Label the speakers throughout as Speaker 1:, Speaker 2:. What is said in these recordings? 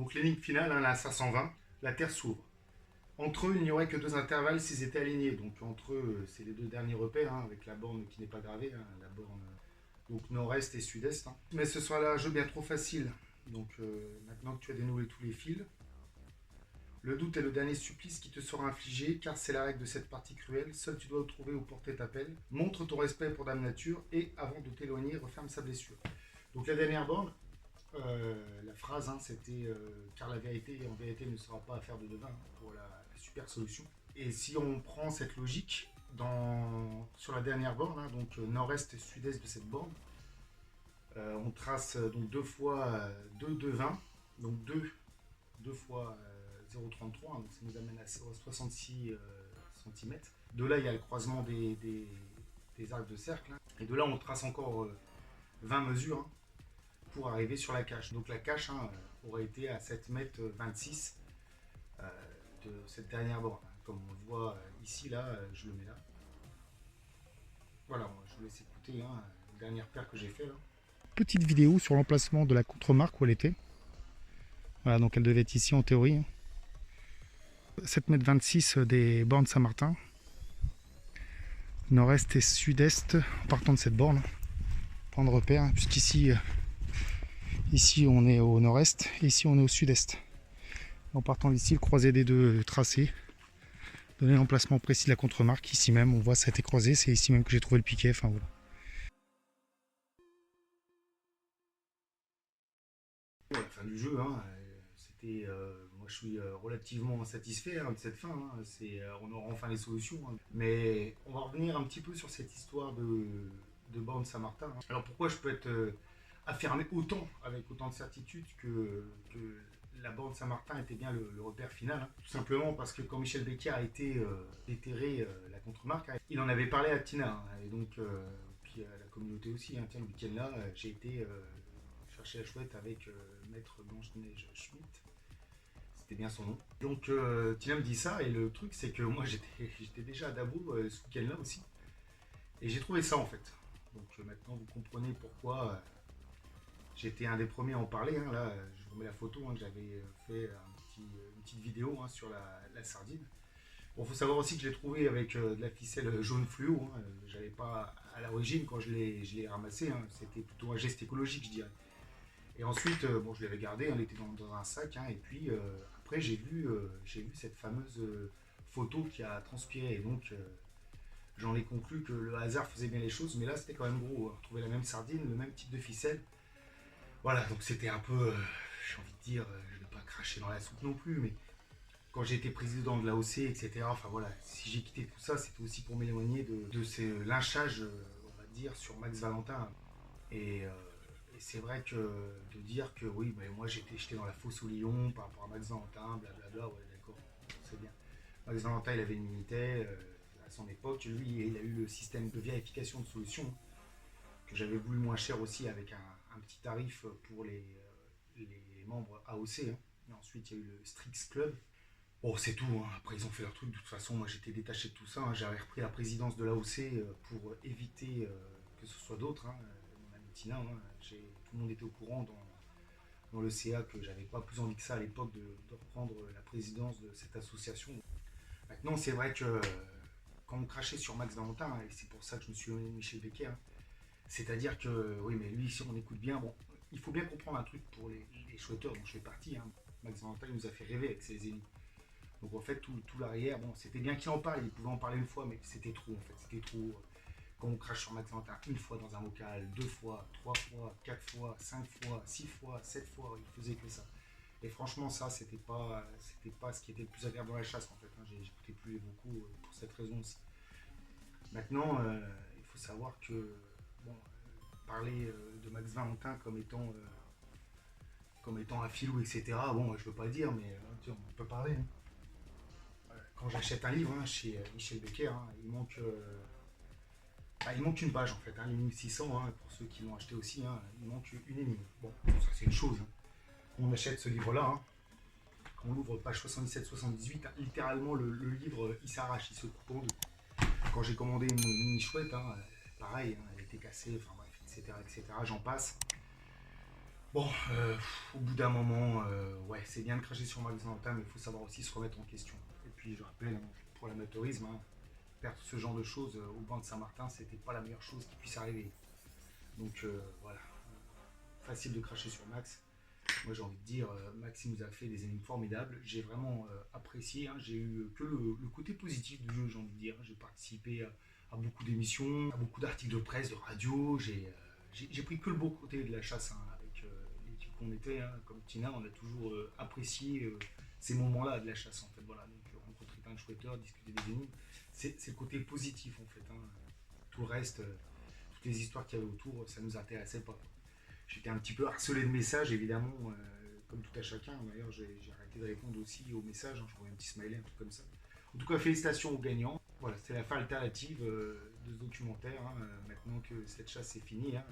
Speaker 1: Donc l'énigme finale, hein, la 520, la Terre s'ouvre. Entre eux, il n'y aurait que deux intervalles s'ils étaient alignés. Donc entre eux, c'est les deux derniers repères, hein, avec la borne qui n'est pas gravée, hein, la borne donc nord-est et sud-est. Hein. Mais ce sera là un jeu bien trop facile. Donc maintenant que tu as dénoué tous les fils, le doute est le dernier supplice qui te sera infligé, car c'est la règle de cette partie cruelle. Seul tu dois le trouver ou porter ta pelle. Montre ton respect pour Dame Nature et, avant de t'éloigner, referme sa blessure. Donc la dernière borne, la phrase, hein, c'était car la vérité, en vérité, ne sera pas affaire de devin, hein, pour la super solution. Et si on prend cette logique sur la dernière borne, hein, donc nord-est et sud-est de cette borne, on trace donc deux fois 2 devins, donc 2 fois 0,33, hein, donc ça nous amène à 66 cm. De là, il y a le croisement des arcs de cercle, hein, et de là, on trace encore 20 mesures, hein, pour arriver sur la cache. Donc la cache, hein, aurait été à 7,26 m de cette dernière borne. Comme on le voit ici, là, je le mets là. Voilà, moi, je vous laisse écouter, hein, la dernière paire que j'ai fait là.
Speaker 2: Petite vidéo sur l'emplacement de la contre-marque où elle était. Voilà, donc elle devait être ici en théorie. 7,26 m des bornes Saint-Martin. Nord-est et sud-est en partant de cette borne. Prendre repère, puisqu'ici ici on est au nord-est et ici on est au sud-est. En partant d'ici, le croisé des deux tracés donner l'emplacement précis de la contre-marque. Ici même, on voit ça a été croisé, c'est ici même que j'ai trouvé le piquet. Enfin voilà.
Speaker 1: À la fin du jeu, hein, c'était, moi je suis relativement satisfait, hein, de cette fin. Hein. On aura enfin les solutions. Hein. Mais on va revenir un petit peu sur cette histoire de borne Saint-Martin. Hein. Alors pourquoi je peux être affirmé autant, avec autant de certitude, que la borne Saint-Martin était bien le repère final, hein. Tout simplement parce que quand Michel Becker a été déterré la contre-marque, hein, il en avait parlé à Tina, hein, et donc puis à la communauté aussi. Hein. Tiens, le week-end là, j'ai été chercher la chouette avec maître Blanche-Neige Schmitt, c'était bien son nom. Donc Tina me dit ça, et le truc c'est que moi j'étais déjà à Dabo ce week-end là aussi, et j'ai trouvé ça en fait. Donc maintenant vous comprenez pourquoi j'étais un des premiers à en parler. Hein. Là, je vous mets la photo, hein, que j'avais fait une petite vidéo, hein, sur la sardine. Bon, il faut savoir aussi que je l'ai trouvé avec de la ficelle jaune fluo. Hein. J'avais pas à l'origine, quand je l'ai ramassé, hein, c'était plutôt un geste écologique, je dirais. Et ensuite, bon, je l'avais gardé, elle était dans un sac, hein, et puis après j'ai vu cette fameuse photo qui a transpiré. Et donc j'en ai conclu que le hasard faisait bien les choses, mais là c'était quand même gros. Retrouver la même sardine, le même type de ficelle. Voilà, donc c'était un peu, j'ai envie de dire, je ne vais pas cracher dans la soupe non plus, mais quand j'ai été président de l'AOC, etc., enfin voilà, si j'ai quitté tout ça, c'était aussi pour m'éloigner de ces lynchages, on va dire, sur Max Valentin. Et, c'est vrai que de dire que oui, ben moi j'étais dans la fosse au lion par rapport à Max Valentin, blablabla, ouais, d'accord, c'est bien. Max Valentin, il avait une unité à son époque, lui, il a eu le système de vérification de solutions que j'avais voulu moins cher aussi, avec un petit tarif pour les membres AOC. Hein. Et ensuite, il y a eu le Strix Club. Bon, c'est tout. Hein. Après, ils ont fait leur truc. De toute façon, moi, j'étais détaché de tout ça. Hein. J'avais repris la présidence de l'AOC pour éviter que ce soit d'autres. Hein. Mon ami Tina, hein. Tout le monde était au courant dans le CA que j'avais pas plus envie que ça à l'époque de reprendre la présidence de cette association. Maintenant, c'est vrai que quand on crachait sur Max Valentin, hein, et c'est pour ça que je me suis donné Michel Becker, hein, c'est-à-dire que, oui, mais lui, si on écoute bien, bon, il faut bien comprendre un truc pour les chouetteurs dont je fais partie. Hein. Max Valentin nous a fait rêver avec ses élites. Donc en fait, tout l'arrière, bon, c'était bien qu'il en parle, il pouvait en parler une fois, mais c'était trop en fait, c'était trop. Quand on crache sur Max Valentin une fois dans un local, 2 fois, 3 fois, 4 fois, 5 fois, 6 fois, 7 fois, il faisait que ça. Et franchement, ça, c'était pas ce qui était le plus agréable dans la chasse en fait. Hein. J'écoutais plus beaucoup pour cette raison aussi. Maintenant, il faut savoir que, bon, parler de Max Valentin comme étant un filou, etc. Bon, je veux pas dire, mais on peut parler. Hein. Quand j'achète un livre, hein, chez Michel Becker, hein, il manque une page en fait, hein, l'énigme 600, hein, pour ceux qui l'ont acheté aussi, hein, il manque une énigme. Bon, ça c'est une chose. Hein. On achète ce livre-là, hein, quand on l'ouvre page 77-78, hein, littéralement le livre il s'arrache, il se coupe en deux. Quand j'ai commandé une mini chouette, hein, pareil, hein, elle était cassée, enfin bref, etc., etc., j'en passe. Bon, au bout d'un moment, ouais, c'est bien de cracher sur Max Valentin, mais il faut savoir aussi se remettre en question. Et puis je rappelle, hein, pour l'amateurisme, hein, perdre ce genre de choses au banc de Saint-Martin, c'était pas la meilleure chose qui puisse arriver. Donc voilà, facile de cracher sur Max. Moi j'ai envie de dire, Max il nous a fait des énigmes formidables. J'ai vraiment apprécié, hein, j'ai eu que le côté positif du jeu, j'ai envie de dire. J'ai participé à beaucoup d'émissions, à beaucoup d'articles de presse, de radio. J'ai pris que le beau côté de la chasse, hein, avec l'équipe qu'on était, hein, comme Tina, on a toujours apprécié ces moments-là de la chasse en fait. Voilà, donc rencontrer plein de chouetteurs, discuter des énigmes, c'est le côté positif en fait, hein. Tout le reste, toutes les histoires qu'il y avait autour, ça nous intéressait pas. J'étais un petit peu harcelé de messages, évidemment, comme tout à chacun. D'ailleurs, j'ai arrêté de répondre aussi aux messages. Hein, je voyais un petit smiley, un truc comme ça. En tout cas, félicitations aux gagnants. Voilà, c'était la fin alternative de ce documentaire. Hein, maintenant que cette chasse est finie. Hein.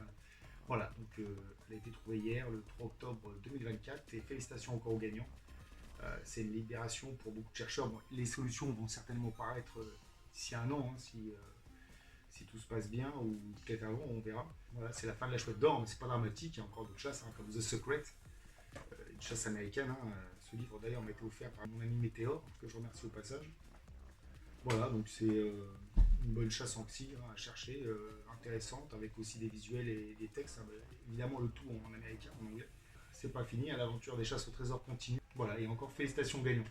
Speaker 1: Voilà, donc elle a été trouvée hier, le 3 octobre 2024. Et félicitations encore aux gagnants. C'est une libération pour beaucoup de chercheurs. Bon, les solutions vont certainement paraître d'ici un an, hein, si tout se passe bien, ou peut-être avant, on verra. Voilà, c'est la fin de la chouette d'or, mais c'est pas dramatique, il y a encore d'autres chasses, hein, comme The Secret, une chasse américaine. Hein. Ce livre d'ailleurs m'a été offert par mon ami Météor, que je remercie au passage. Voilà, donc c'est une bonne chasse en cire hein, à chercher, intéressante, avec aussi des visuels et des textes. Hein, évidemment, le tout en américain, en anglais. C'est pas fini, hein, l'aventure des chasses au trésor continue. Voilà, et encore félicitations gagnants.